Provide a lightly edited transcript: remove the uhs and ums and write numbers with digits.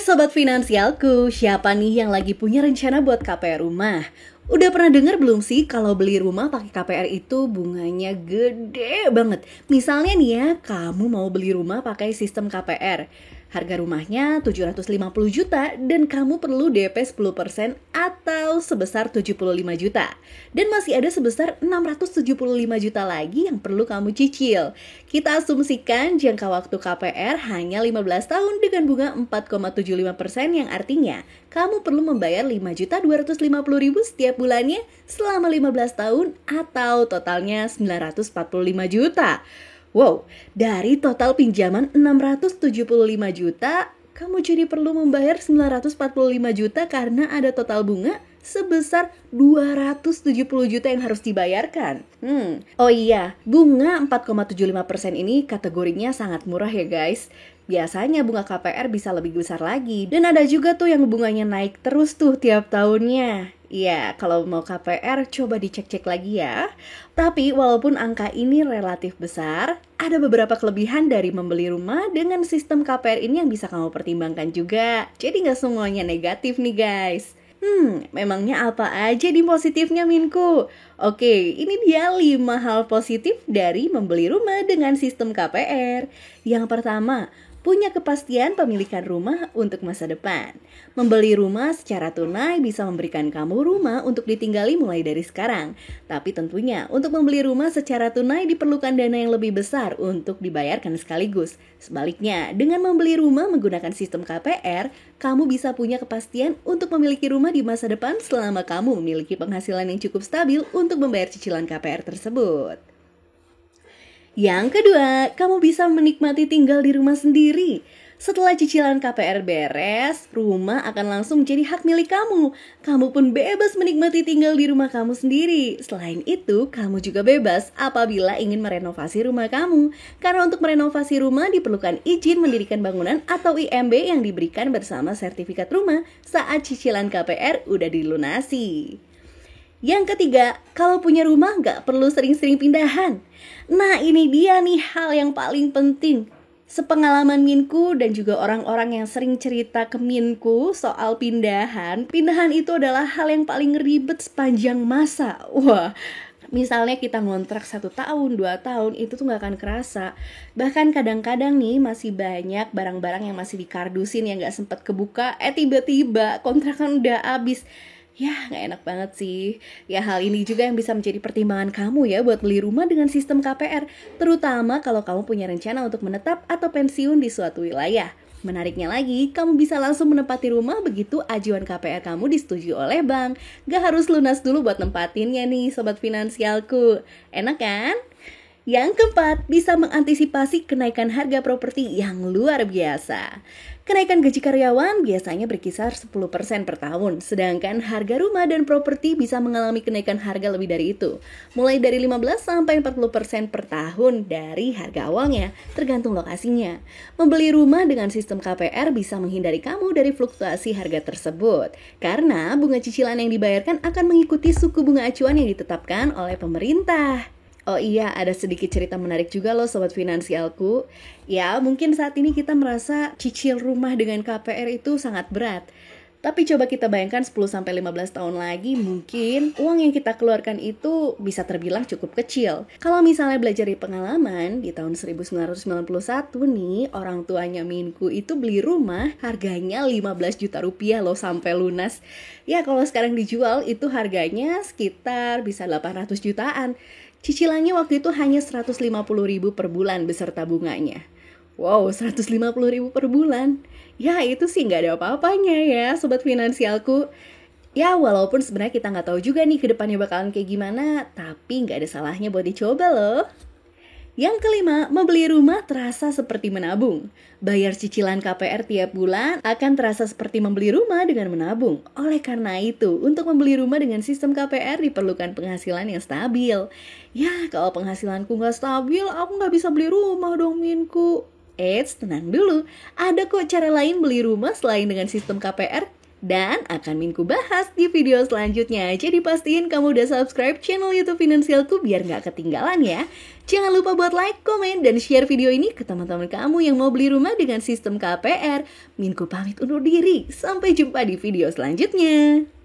Sobat Finansialku, siapa nih yang lagi punya rencana buat KPR rumah? Udah pernah denger belum sih kalau beli rumah pakai KPR itu bunganya gede banget? Misalnya nih ya, kamu mau beli rumah pakai sistem KPR. Harga rumahnya 750 juta dan kamu perlu DP 10% atau sebesar 75 juta. Dan masih ada sebesar 675 juta lagi yang perlu kamu cicil. Kita asumsikan jangka waktu KPR hanya 15 tahun dengan bunga 4,75% yang artinya kamu perlu membayar 5.250.000 setiap bulannya selama 15 tahun atau totalnya 945 juta. Wow, dari total pinjaman 675 juta, kamu jadi perlu membayar 945 juta karena ada total bunga sebesar 270 juta yang harus dibayarkan. Oh iya, bunga 4,75% ini kategorinya sangat murah ya guys. Biasanya bunga KPR bisa lebih besar lagi. Dan ada juga tuh yang bunganya naik terus tuh tiap tahunnya. Iya, kalau mau KPR coba dicek-cek lagi ya. Tapi walaupun angka ini relatif besar, ada beberapa kelebihan dari membeli rumah dengan sistem KPR ini yang bisa kamu pertimbangkan juga. Jadi nggak semuanya negatif nih guys. Memangnya apa aja di positifnya Minku? Oke, ini dia 5 hal positif dari membeli rumah dengan sistem KPR. Yang pertama, punya kepastian pemilikan rumah untuk masa depan. Membeli rumah secara tunai bisa memberikan kamu rumah untuk ditinggali mulai dari sekarang. Tapi tentunya untuk membeli rumah secara tunai diperlukan dana yang lebih besar untuk dibayarkan sekaligus. Sebaliknya, dengan membeli rumah menggunakan sistem KPR, kamu bisa punya kepastian untuk memiliki rumah di masa depan selama kamu memiliki penghasilan yang cukup stabil untuk membayar cicilan KPR tersebut. Yang kedua, kamu bisa menikmati tinggal di rumah sendiri. Setelah cicilan KPR beres, rumah akan langsung jadi hak milik kamu. Kamu pun bebas menikmati tinggal di rumah kamu sendiri. Selain itu, kamu juga bebas apabila ingin merenovasi rumah kamu. Karena untuk merenovasi rumah diperlukan izin mendirikan bangunan atau IMB yang diberikan bersama sertifikat rumah saat cicilan KPR udah dilunasi. Yang ketiga, kalau punya rumah nggak perlu sering-sering pindahan. Nah ini dia nih hal yang paling penting. Sepengalaman Minku dan juga orang-orang yang sering cerita ke Minku soal pindahan itu adalah hal yang paling ribet sepanjang masa. Wah, misalnya kita ngontrak 1 tahun, 2 tahun, itu tuh gak akan kerasa. Bahkan kadang-kadang nih masih banyak barang-barang yang masih dikardusin yang gak sempat kebuka. Tiba-tiba kontrakan udah habis. Ya, gak enak banget sih. Ya, hal ini juga yang bisa menjadi pertimbangan kamu ya buat beli rumah dengan sistem KPR, terutama kalau kamu punya rencana untuk menetap atau pensiun di suatu wilayah. Menariknya lagi, kamu bisa langsung menempati rumah begitu ajuan KPR kamu disetujui oleh bank. Gak harus lunas dulu buat nempatinnya nih, sobat finansialku. Enak kan? Yang keempat, bisa mengantisipasi kenaikan harga properti yang luar biasa. Kenaikan gaji karyawan biasanya berkisar 10% per tahun, sedangkan harga rumah dan properti bisa mengalami kenaikan harga lebih dari itu. Mulai dari 15-40% per tahun dari harga awalnya, tergantung lokasinya. Membeli rumah dengan sistem KPR bisa menghindari kamu dari fluktuasi harga tersebut, karena bunga cicilan yang dibayarkan akan mengikuti suku bunga acuan yang ditetapkan oleh pemerintah. Oh iya, ada sedikit cerita menarik juga loh sobat finansialku. Ya, mungkin saat ini kita merasa cicil rumah dengan KPR itu sangat berat. Tapi coba kita bayangkan 10-15 tahun lagi, mungkin uang yang kita keluarkan itu bisa terbilang cukup kecil. Kalau misalnya belajar dari pengalaman, di tahun 1991 nih, orang tuanya Minku itu beli rumah harganya 15 juta rupiah loh sampai lunas. Ya, kalau sekarang dijual itu harganya sekitar bisa 800 jutaan. Cicilannya waktu itu hanya 150.000 per bulan beserta bunganya. Wow, 150.000 per bulan. Ya itu sih nggak ada apa-apanya ya sobat finansialku. Ya walaupun sebenarnya kita nggak tahu juga nih kedepannya bakalan kayak gimana, tapi nggak ada salahnya buat dicoba loh. Yang kelima, membeli rumah terasa seperti menabung. Bayar cicilan KPR tiap bulan akan terasa seperti membeli rumah dengan menabung. Oleh karena itu, untuk membeli rumah dengan sistem KPR diperlukan penghasilan yang stabil. Ya, kalau penghasilanku nggak stabil, aku nggak bisa beli rumah dong, Minku. Tenang dulu, ada kok cara lain beli rumah selain dengan sistem KPR. dan akan Minku bahas di video selanjutnya. Jadi pastiin kamu udah subscribe channel YouTube Finansialku biar nggak ketinggalan ya. Jangan lupa buat like, komen, dan share video ini ke teman-teman kamu yang mau beli rumah dengan sistem KPR. Minku pamit undur diri. Sampai jumpa di video selanjutnya.